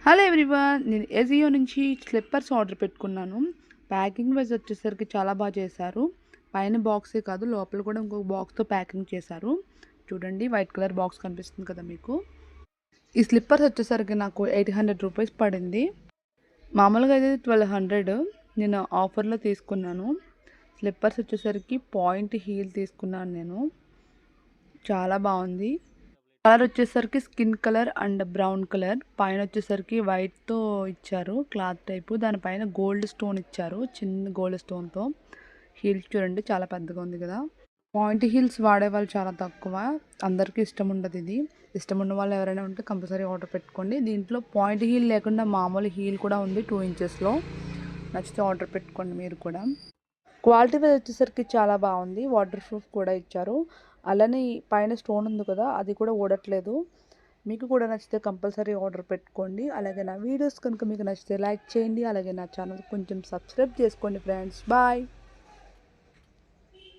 Hello everyone, నేను ఎజియో నుంచి slippers order పెట్టుకున్నాను. ప్యాకింగ్ వైజ్ వచ్చేసరికి చాలా బాగా చేశారు. పైన బాక్సే కాదు, లోపల కూడా ఇంకొక బాక్స్తో ప్యాకింగ్ చేశారు. చూడండి, వైట్ కలర్ బాక్స్ కనిపిస్తుంది కదా మీకు. ఈ స్లిప్పర్స్ వచ్చేసరికి నాకు 800 రూపీస్ పడింది. మామూలుగా అయితే 1200. నేను ఆఫర్లో తీసుకున్నాను. స్లిప్పర్స్ వచ్చేసరికి పాయింట్ హీల్ తీసుకున్నాను నేను. చాలా బాగుంది. కలర్ వచ్చేసరికి skin colour and brown colour. పైన వచ్చేసరికి వైట్తో ఇచ్చారు క్లాత్ టైపు. దానిపైన గోల్డ్ స్టోన్ ఇచ్చారు, చిన్న గోల్డ్ స్టోన్తో. హీల్స్ చూడండి, చాలా పెద్దగా ఉంది కదా. పాయింట్ హీల్స్ వాడే వాళ్ళు చాలా తక్కువ, అందరికీ ఇష్టం ఉండదు ఇది. ఇష్టం ఉన్న వాళ్ళు ఎవరైనా ఉంటే కంపల్సరీ ఆర్డర్ పెట్టుకోండి. దీంట్లో పాయింట్ హీల్ లేకుండా మామూలు హీల్ కూడా ఉంది 2 ఇంచెస్లో. నచ్చితే ఆర్డర్ పెట్టుకోండి మీరు కూడా. క్వాలిటీ వైజ్ వచ్చేసరికి చాలా బాగుంది. వాటర్ ప్రూఫ్ కూడా ఇచ్చారు. అలానే పైన స్టోన్ ఉంది కదా, అది కూడా ఊడట్లేదు. మీకు కూడా నచ్చితే కంపల్సరీ ఆర్డర్ పెట్టుకోండి. అలాగే నా వీడియోస్ కనుక మీకు నచ్చితే లైక్ చేయండి. అలాగే నా ఛానల్ కొంచెం సబ్స్క్రైబ్ చేసుకోండి ఫ్రెండ్స్. బాయ్.